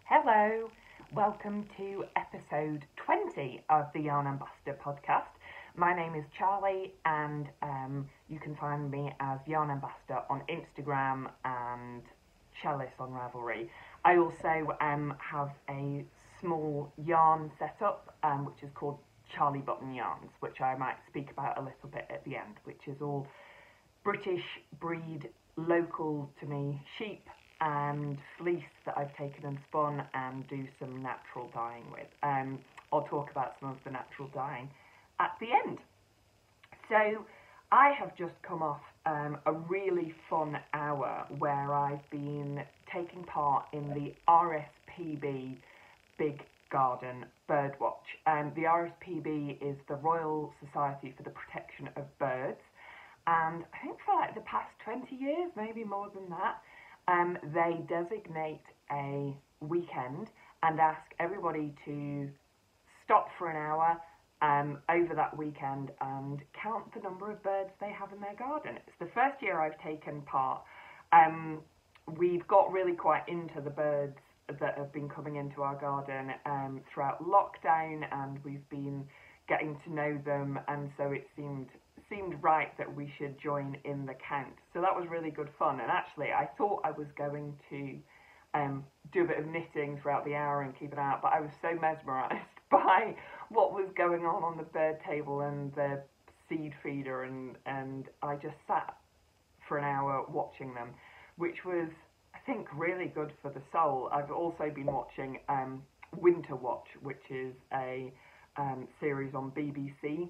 Hello, welcome to episode 20 of the Yarn Ambassador podcast. My name is Charlie and you can find me as Yarn Ambassador on Instagram and Chalice on Ravelry. I also have a small yarn setup which is called Charlie Button Yarns, which I might speak about a little bit at the end, which is all British breed, local to me sheep and fleece that I've taken and spun and do some natural dyeing with. I'll talk about some of the natural dyeing at the end. So I have just come off a really fun hour where I've been taking part in the RSPB Big Garden Birdwatch. The RSPB is the Royal Society for the Protection of Birds, and I think for like the past 20 years, maybe more than that, they designate a weekend and ask everybody to stop for an hour over that weekend and count the number of birds they have in their garden. It's the first year I've taken part. We've got really quite into the birds that have been coming into our garden throughout lockdown, and we've been getting to know them, and so it seemed right that we should join in the count. So that was really good fun, and actually I thought I was going to do a bit of knitting throughout the hour and keep it out, but I was so mesmerised by what was going on the bird table and the seed feeder, and I just sat for an hour watching them, which was, I think, really good for the soul. I've also been watching Winter Watch, which is a series on BBC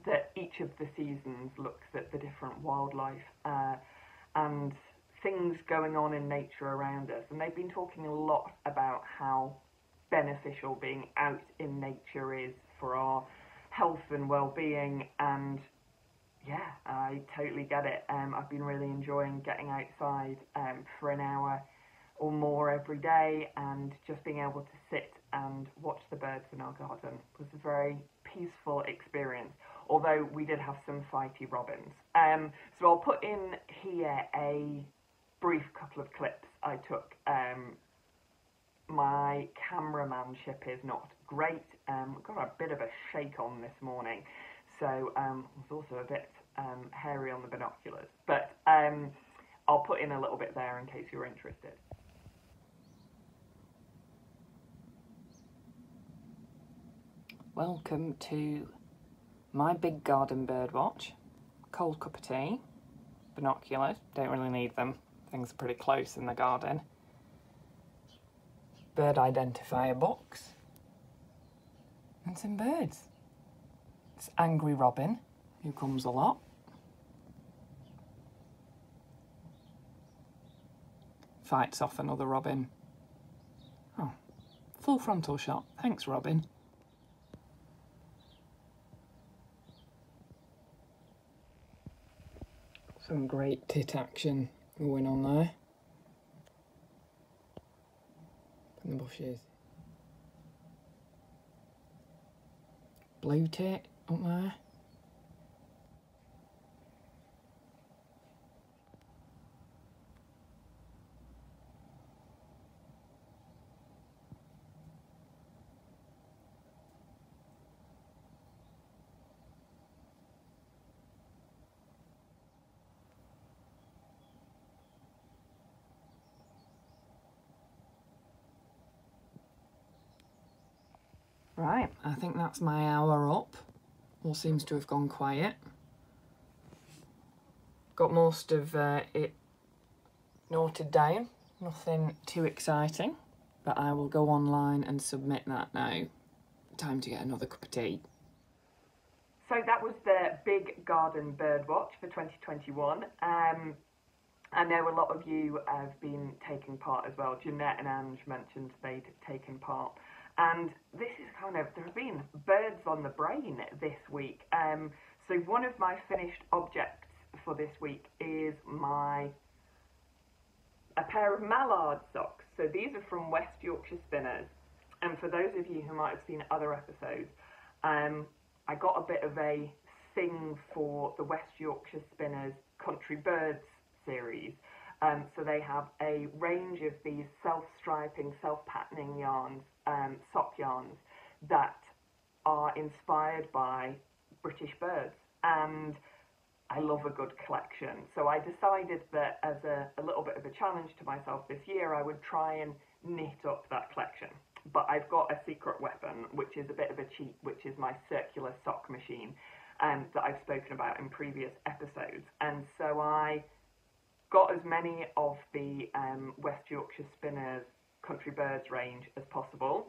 that each of the seasons looks at the different wildlife and things going on in nature around us. And they've been talking a lot about how beneficial being out in nature is for our health and well-being, and yeah, I totally get it. I've been really enjoying getting outside for an hour or more every day, and just being able to sit and watch the birds in our garden was a very peaceful experience, although we did have some fighty robins. So I'll put in here a brief couple of clips I took. My cameramanship is not great. Got a bit of a shake on this morning, so was also a bit hairy on the binoculars, but I'll put in a little bit there in case you're interested. Welcome to my big garden bird watch. Cold cup of tea, binoculars, don't really need them, things are pretty close in the garden. Bird identifier box, and some birds. It's Angry Robin, who comes a lot. Fights off another robin. Oh, full frontal shot, thanks Robin. Some great tit action going on there. In the bushes. Blue tit up there. Right, I think that's my hour up. All seems to have gone quiet. Got most of it noted down. Nothing too exciting, but I will go online and submit that now. Time to get another cup of tea. So that was the Big Garden Birdwatch for 2021. I know a lot of you have been taking part as well. Jeanette and Ange mentioned they'd taken part. And this is there have been birds on the brain this week. So one of my finished objects for this week is a pair of mallard socks. So these are from West Yorkshire Spinners. And for those of you who might have seen other episodes, I got a bit of a thing for the West Yorkshire Spinners Country Birds series. So they have a range of these self-striping, self-patterning yarns, sock yarns, that are inspired by British birds. And I love a good collection. So I decided that as a little bit of a challenge to myself this year, I would try and knit up that collection. But I've got a secret weapon, which is a bit of a cheat, which is my circular sock machine that I've spoken about in previous episodes. And so I got as many of the West Yorkshire Spinners Country Birds range as possible.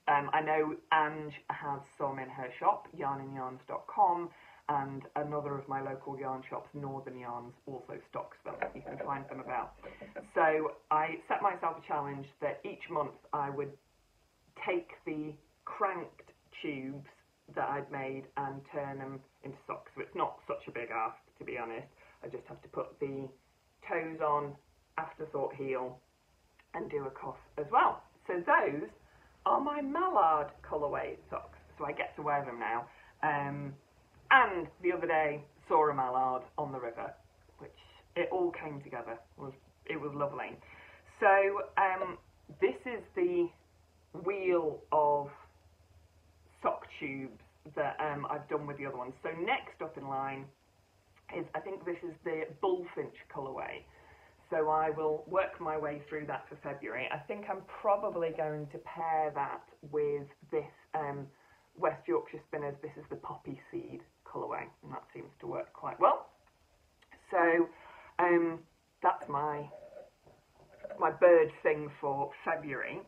I know Ange has some in her shop, yarnandyarns.com, and another of my local yarn shops, Northern Yarns, also stocks them. You can find them about. So I set myself a challenge that each month I would take the cranked tubes that I'd made and turn them into socks. So it's not such a big ask, to be honest. I just have to put the toes on, afterthought heel, and do a cuff as well. So those are my mallard colourway socks. So I get to wear them now. And the other day saw a mallard on the river, which it all came together. It was lovely. So this is the wheel of sock tubes that I've done with the other ones. So next up in line is, I think this is the bullfinch colourway. So I will work my way through that for February. I think I'm probably going to pair that with this West Yorkshire Spinners. This is the poppy seed colourway, and that seems to work quite well. So that's my bird thing for February.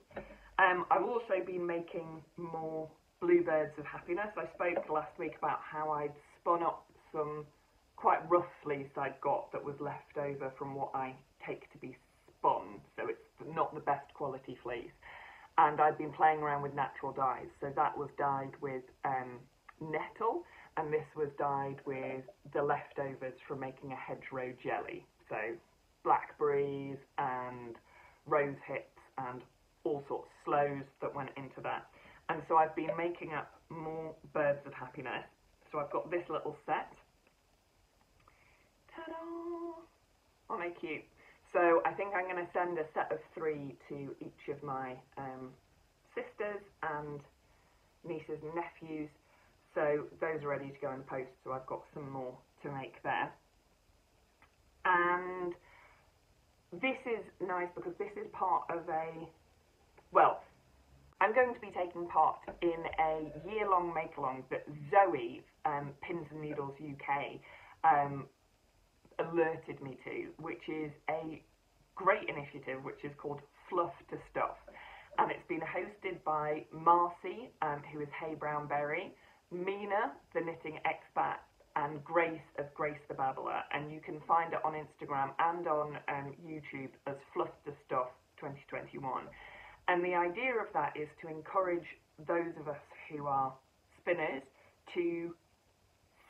I've also been making more bluebirds of happiness. I spoke last week about how I'd spun up some quite rough fleece I'd got that was left over from what I take to be spun, so it's not the best quality fleece. And I'd been playing around with natural dyes, so that was dyed with nettle, and this was dyed with the leftovers from making a hedgerow jelly, so blackberries and rose hips and all sorts of sloes that went into that. And so I've been making up more birds of happiness. So I've got this little set. Ta-da! Aren't they cute? So I think I'm going to send a set of 3 to each of my sisters and nieces and nephews. So those are ready to go in the post, so I've got some more to make there. And this is nice because this is part of I'm going to be taking part in a year-long make-along that Zoe, Pins and Needles UK, alerted me to, which is a great initiative which is called Fluff to Stuff. And it's been hosted by Marcy, who is Hey Brown Berry, Mina, the knitting expat, and Grace of Grace the Babbler. And you can find it on Instagram and on YouTube as Fluff to Stuff 2021. And the idea of that is to encourage those of us who are spinners to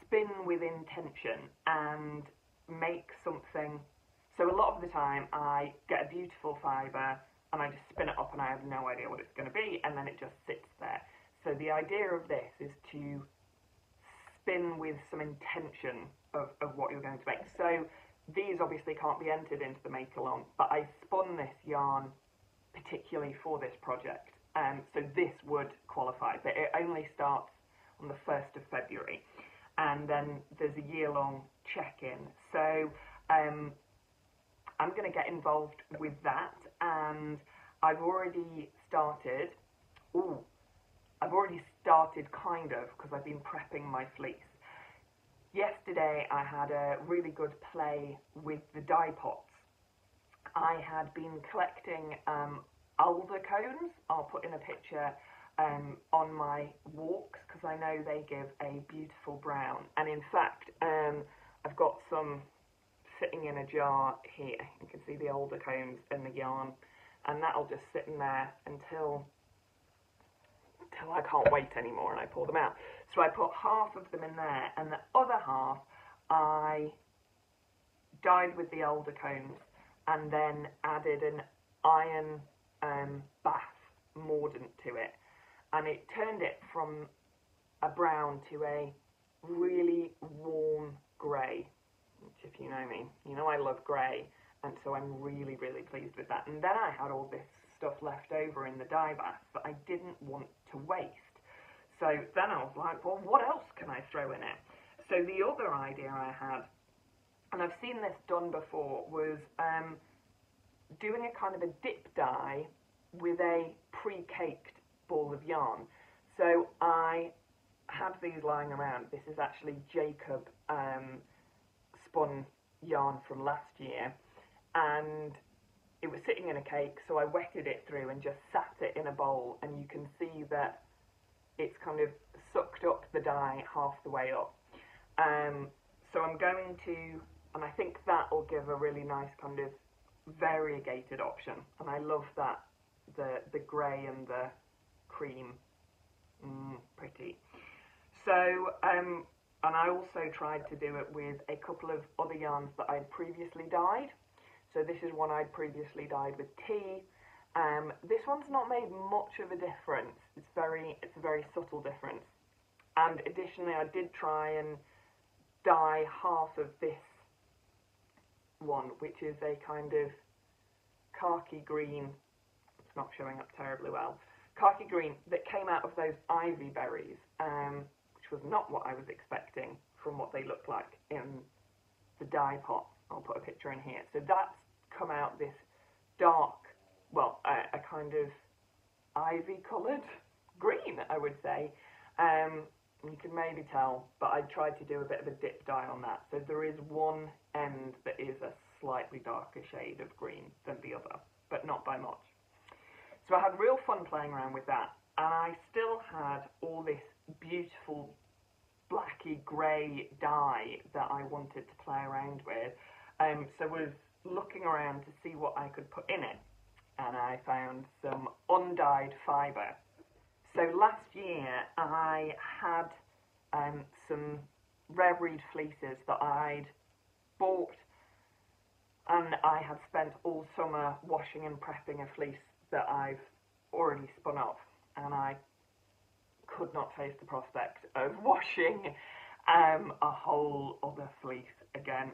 spin with intention and make something. So a lot of the time I get a beautiful fibre and I just spin it up and I have no idea what it's going to be, and then it just sits there. So the idea of this is to spin with some intention of what you're going to make. So these obviously can't be entered into the make-along, but I spun this yarn particularly for this project. So this would qualify, but it only starts on the 1st of February. And then there's a year-long check-in. So I'm going to get involved with that, and I've already started kind of, because I've been prepping my fleece. Yesterday I had a really good play with the dye pots. I had been collecting alder cones. I'll put in a picture on my walks because I know they give a beautiful brown. And in fact, I've got some sitting in a jar here. You can see the alder cones and the yarn, and that'll just sit in there until I can't wait anymore and I pour them out. So I put half of them in there, and the other half I dyed with the alder cones and then added an iron bath mordant to it, and it turned it from a brown to a really warm grey, which, if you know me, you know I love grey, and so I'm really, really pleased with that. And then I had all this stuff left over in the dye bath that I didn't want to waste. So then I was like, well, what else can I throw in it? So the other idea I had, and I've seen this done before, was doing a kind of a dip dye with a pre-caked ball of yarn. So I had these lying around. This is actually Jacob spun yarn from last year, and it was sitting in a cake, so I wetted it through and just sat it in a bowl, and you can see that it's kind of sucked up the dye half the way up. So I'm going to, and I think that will give a really nice kind of variegated option, and I love that, the grey and the cream, pretty. So, and I also tried to do it with a couple of other yarns that I'd previously dyed. So this is one I'd previously dyed with tea. This one's not made much of a difference. It's a very subtle difference. And additionally, I did try and dye half of this one, which is a kind of khaki green. It's not showing up terribly well. Khaki green that came out of those ivy berries, which was not what I was expecting from what they looked like in the dye pot. I'll put a picture in here. So that's come out this dark, well, a kind of ivy coloured green, I would say. You can maybe tell, but I tried to do a bit of a dip dye on that. So there is one end that is a slightly darker shade of green than the other, but not by much. So I had real fun playing around with that, and I still had all this beautiful blacky grey dye that I wanted to play around with. So I was looking around to see what I could put in it, and I found some undyed fibre. So last year I had some Ravelry fleeces that I'd bought, and I had spent all summer washing and prepping a fleece that I've already spun off, and I could not face the prospect of washing a whole other fleece again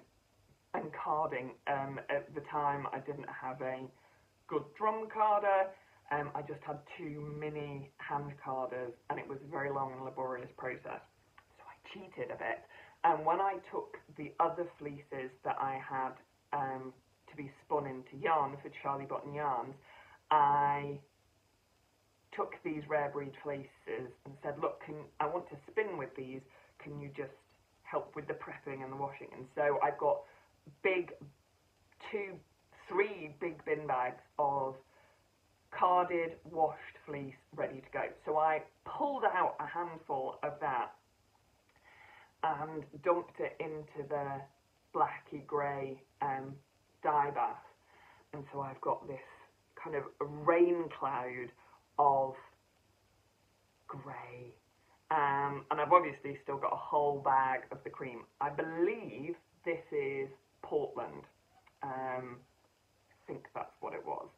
and carding. At the time I didn't have a good drum carder. I just had 2 mini hand carders, and it was a very long and laborious process. So I cheated a bit. And when I took the other fleeces that I had to be spun into yarn for Charlie Button Yarns, I took these rare breed fleeces and said, look, I want to spin with these. Can you just help with the prepping and the washing? And so I've got 3 big bin bags of carded, washed fleece ready to go. So I pulled out a handful of that and dumped it into the blacky grey dye bath. And so I've got this kind of rain cloud of grey. And I've obviously still got a whole bag of the cream. I believe this is Portland. I think that's what it was.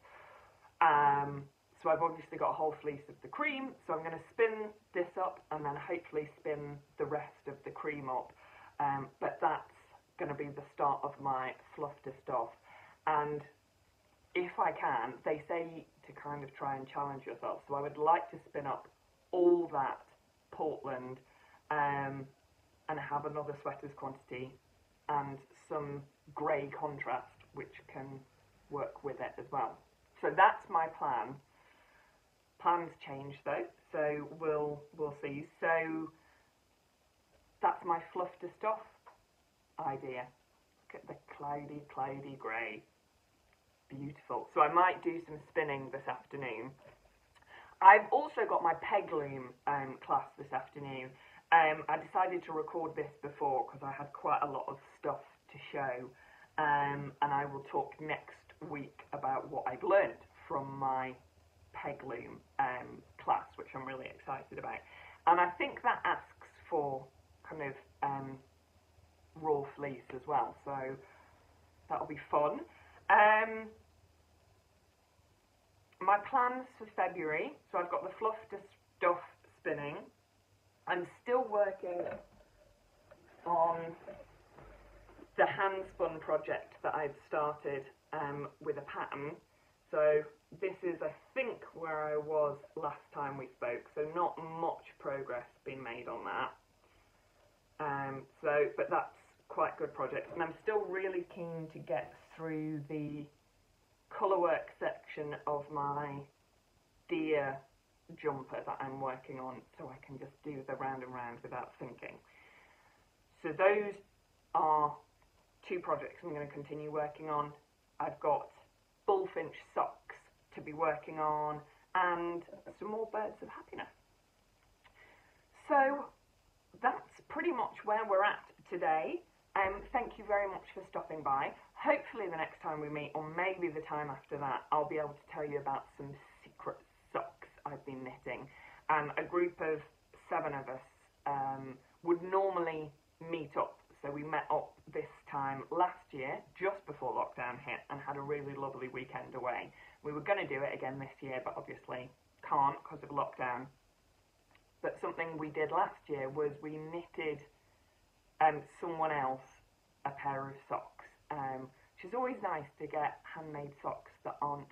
So I've obviously got a whole fleece of the cream, so I'm going to spin this up and then hopefully spin the rest of the cream up. But that's going to be the start of my fluff to stuff. And if I can, they say to kind of try and challenge yourself. So I would like to spin up all that Portland and have another sweater's quantity and some grey contrast, which can work with it as well. So that's my plan. Plans change though, so we'll see. So that's my fluff to stuff idea. Look at the cloudy grey. Beautiful. So I might do some spinning this afternoon. I've also got my peg loom class this afternoon. I decided to record this before because I had quite a lot of stuff to show, and I will talk next week about what I've learned from my peg loom class, which I'm really excited about. And I think that asks for kind of raw fleece as well, so that'll be fun. My plans for February, so I've got the fluff to stuff spinning. I'm still working on the hand spun project that I've started with a pattern. So this is, I think, where I was last time we spoke, so not much progress been made on that. But that's quite a good project, and I'm still really keen to get through the colourwork section of my deer jumper that I'm working on, so I can just do the round and round without thinking. So those are two projects I'm going to continue working on. I've got bullfinch socks to be working on, and some more birds of happiness. So that's pretty much where we're at today. Thank you very much for stopping by. Hopefully the next time we meet, or maybe the time after that, I'll be able to tell you about some secret socks I've been knitting. A group of 7 of us would normally meet up. So we met up this time last year, just before lockdown hit, and had a really lovely weekend away. We were going to do it again this year, but obviously can't because of lockdown. But something we did last year was we knitted someone else a pair of socks, which is always nice to get handmade socks that aren't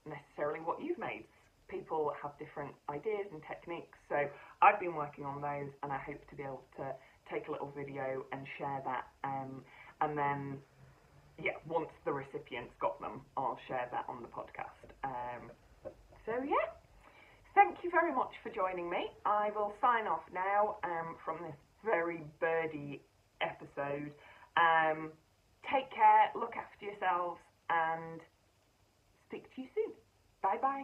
necessarily what you've made. People have different ideas and techniques, so I've been working on those, and I hope to be able to take a little video and share that, and then, yeah, once the recipients got them, I'll share that on the podcast. So yeah, thank you very much for joining me. I will sign off now from this very birdy episode. Take care, look after yourselves, and speak to you soon. Bye bye.